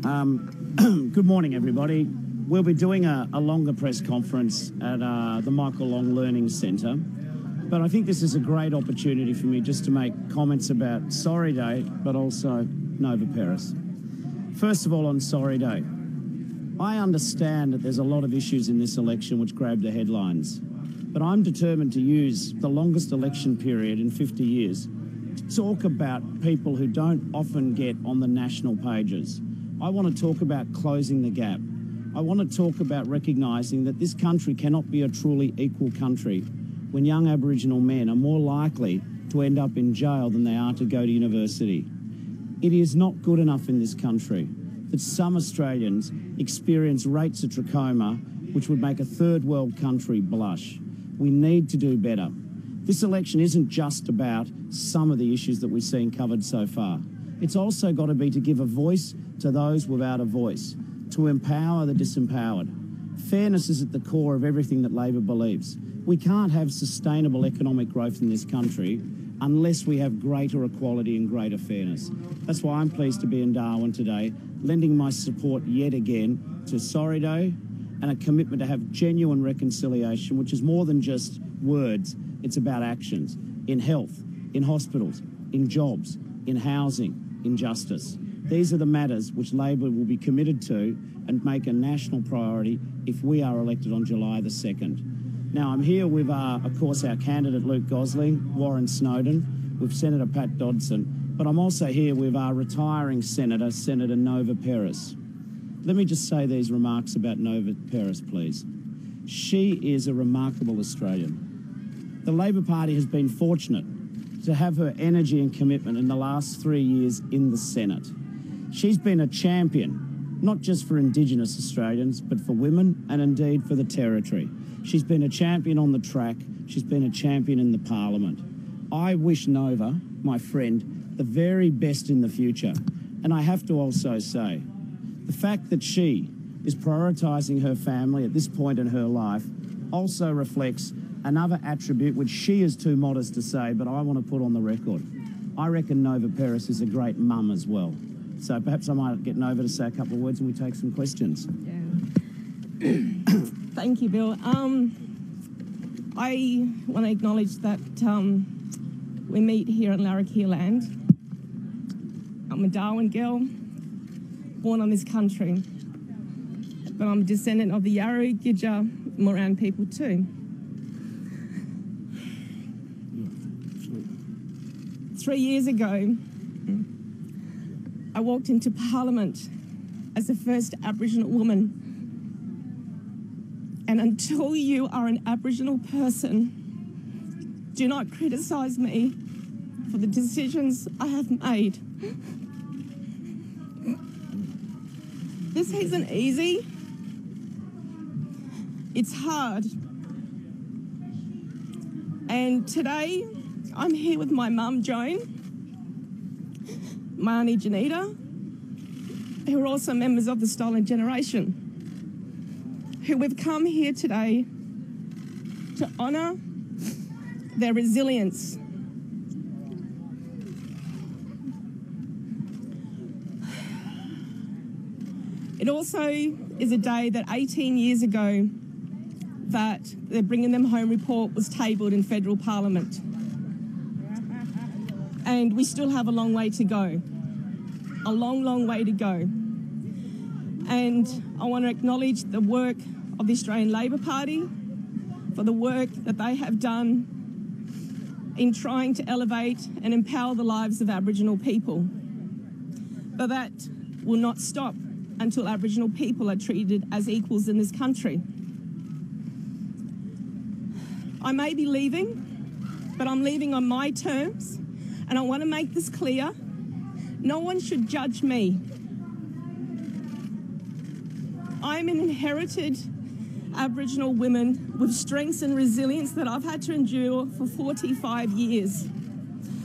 Good morning, everybody. We'll be doing a longer press conference at the Michael Long Learning Centre, but I think this is a great opportunity for me just to make comments about Sorry Day, but also Nova Peris. First of all, on Sorry Day, I understand that there's a lot of issues in this election which grab the headlines, but I'm determined to use the longest election period in 50 years to talk about people who don't often get on the national pages. I want to talk about closing the gap. I want to talk about recognising that this country cannot be a truly equal country when young Aboriginal men are more likely to end up in jail than they are to go to university. It is not good enough in this country that some Australians experience rates of trachoma which would make a third world country blush. We need to do better. This election isn't just about some of the issues that we've seen covered so far. It's also got to be to give a voice to those without a voice, to empower the disempowered. Fairness is at the core of everything that Labor believes. We can't have sustainable economic growth in this country unless we have greater equality and greater fairness. That's why I'm pleased to be in Darwin today, lending my support yet again to Sorry Day and a commitment to have genuine reconciliation, which is more than just words. It's about actions in health, in hospitals, in jobs, in housing, in justice. These are the matters which Labor will be committed to and make a national priority if we are elected on July the 2nd. Now, I'm here with, of course, our candidate Luke Gosling, Warren Snowden, with Senator Pat Dodson, but I'm also here with our retiring Senator, Senator Nova Peris. Let me just say these remarks about Nova Peris, please. She is a remarkable Australian. The Labor Party has been fortunate to have her energy and commitment in the last 3 years in the Senate. She's been a champion, not just for Indigenous Australians, but for women and indeed for the Territory. She's been a champion on the track. She's been a champion in the Parliament. I wish Nova, my friend, the very best in the future. And I have to also say, the fact that she is prioritising her family at this point in her life also reflects another attribute which she is too modest to say, but I want to put on the record. I reckon Nova Peris is a great mum as well. So perhaps I might get Nova to say a couple of words and we take some questions. Yeah. Thank you, Bill. I want to acknowledge that we meet here in Larrakia land. I'm a Darwin girl, born on this country, but I'm a descendant of the Yarru, Gidja, Moran people too. 3 years ago, I walked into Parliament as the first Aboriginal woman. And until you are an Aboriginal person, do not criticise me for the decisions I have made. This isn't easy. It's hard. And today, I'm here with my mum, Joan, my auntie, Janita, who are also members of the Stolen Generation, who have come here today to honour their resilience. It also is a day that 18 years ago that the Bringing Them Home report was tabled in federal parliament. And we still have a long way to go. A long, long way to go. And I want to acknowledge the work of the Australian Labor Party for the work that they have done in trying to elevate and empower the lives of Aboriginal people. But that will not stop until Aboriginal people are treated as equals in this country. I may be leaving, but I'm leaving on my terms, and I want to make this clear. No one should judge me. I'm an inherited Aboriginal woman with strengths and resilience that I've had to endure for 45 years.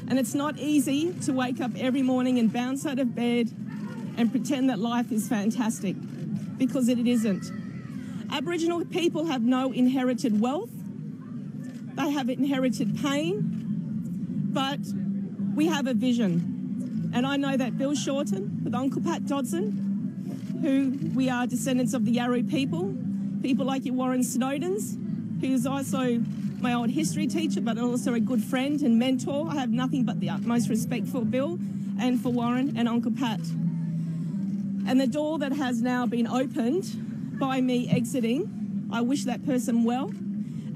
And it's not easy to wake up every morning and bounce out of bed and pretend that life is fantastic, because it isn't. Aboriginal people have no inherited wealth. They have inherited pain, but we have a vision. And I know that Bill Shorten with Uncle Pat Dodson who we are descendants of the Yarru people like your Warren Snowdens, who's also my old history teacher, but also a good friend and mentor. I have nothing but the utmost respect for Bill and for Warren and Uncle Pat. And the door that has now been opened by me exiting, I wish that person well.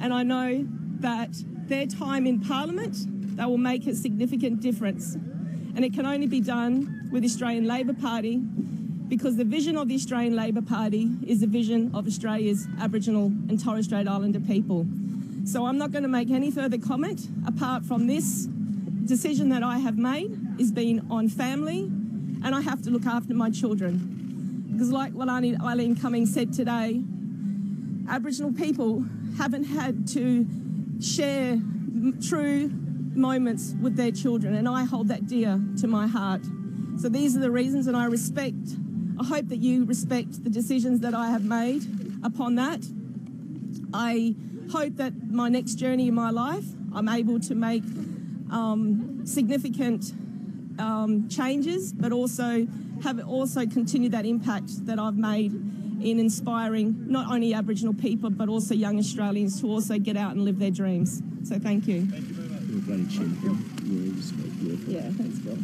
And I know that their time in Parliament, they will make a significant difference. And it can only be done with the Australian Labor Party, because the vision of the Australian Labor Party is the vision of Australia's Aboriginal and Torres Strait Islander people. So I'm not going to make any further comment apart from this decision that I have made is being on family, and I have to look after my children. Because like what Eileen Cummings said today, Aboriginal people haven't had to share true moments with their children, and I hold that dear to my heart. So these are the reasons, and I hope that you respect the decisions that I have made upon that. I hope that my next journey in my life, I'm able to make significant changes, but also continue that impact that I've made in inspiring not only Aboriginal people, but also young Australians to also get out and live their dreams. So thank you. Thank you very much. You're a bloody champion. Yeah, thanks, Bill.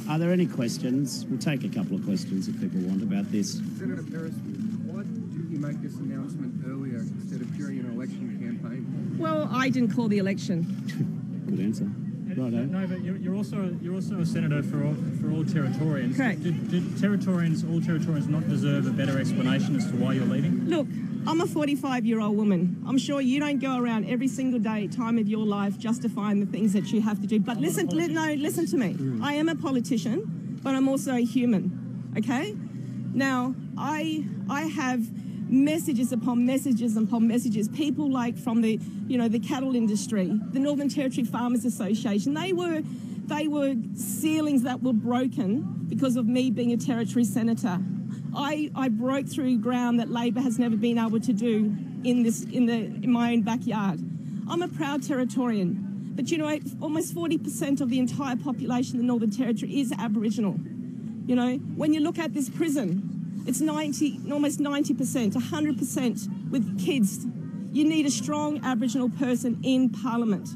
Are there any questions? We'll take a couple of questions if people want about this. Senator Peris, why didn't you make this announcement earlier instead of during an election campaign? Well, I didn't call the election. Good answer. Righto. No, but you're also a senator for all Territorians. Correct. Do all Territorians not deserve a better explanation as to why you're leaving? Look, I'm a 45-year-old woman. I'm sure you don't go around every single day, time of your life, justifying the things that you have to do. But listen to me. I am a politician, but I'm also a human, okay? Now, I have messages upon messages upon messages. People like from the cattle industry, the Northern Territory Farmers Association, they were ceilings that were broken because of me being a Territory Senator. I broke through ground that Labor has never been able to do in my own backyard. I'm a proud Territorian, but almost 40% of the entire population of the Northern Territory is Aboriginal. When you look at this prison, it's almost 90%, 100% with kids. You need a strong Aboriginal person in Parliament.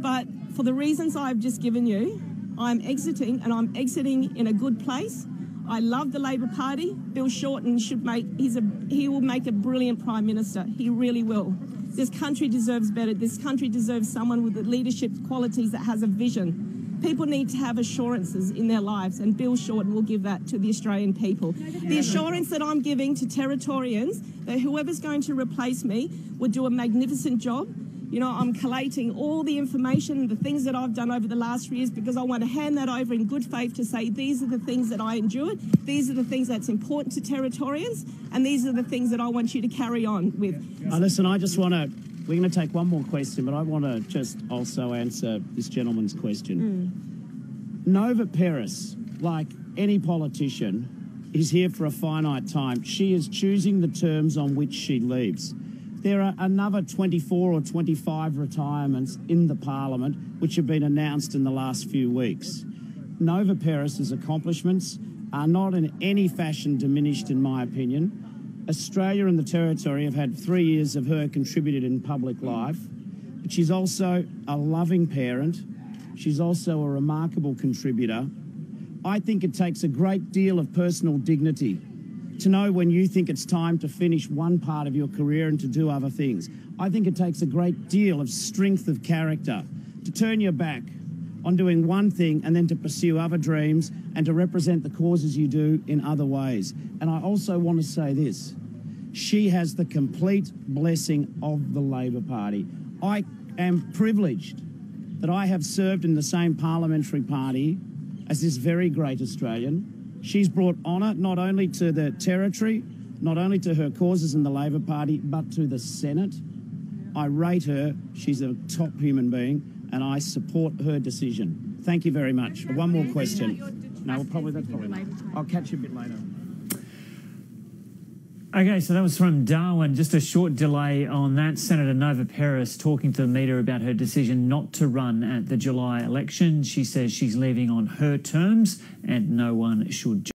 But for the reasons I've just given you, I'm exiting, and I'm exiting in a good place. I love the Labor Party. Bill Shorten he will make a brilliant Prime Minister. He really will. This country deserves better. This country deserves someone with the leadership qualities that has a vision. People need to have assurances in their lives, and Bill Shorten will give that to the Australian people. The assurance that I'm giving to Territorians that whoever's going to replace me will do a magnificent job. I'm collating all the information, the things that I've done over the last 3 years, because I want to hand that over in good faith to say these are the things that I endured, these are the things that's important to Territorians, and these are the things that I want you to carry on with. Listen, we're going to take one more question, but I want to just also answer this gentleman's question. Nova Peris, like any politician, is here for a finite time. She is choosing the terms on which she leaves. There are another 24 or 25 retirements in the Parliament which have been announced in the last few weeks. Nova Peris's accomplishments are not in any fashion diminished, in my opinion. Australia and the Territory have had 3 years of her contributed in public life, but she's also a loving parent. She's also a remarkable contributor. I think it takes a great deal of personal dignity to know when you think it's time to finish one part of your career and to do other things. I think it takes a great deal of strength of character to turn your back on doing one thing and then to pursue other dreams and to represent the causes you do in other ways. And I also want to say this. She has the complete blessing of the Labor Party. I am privileged that I have served in the same parliamentary party as this very great Australian. She's brought honour not only to the Territory, not only to her causes in the Labor Party, but to the Senate. I rate her. She's a top human being, and I support her decision. Thank you very much. One more question. No, that's probably not. I'll catch you a bit later. Okay, so that was from Darwin. Just a short delay on that. Senator Nova Peris talking to the media about her decision not to run at the July election. She says she's leaving on her terms and no one should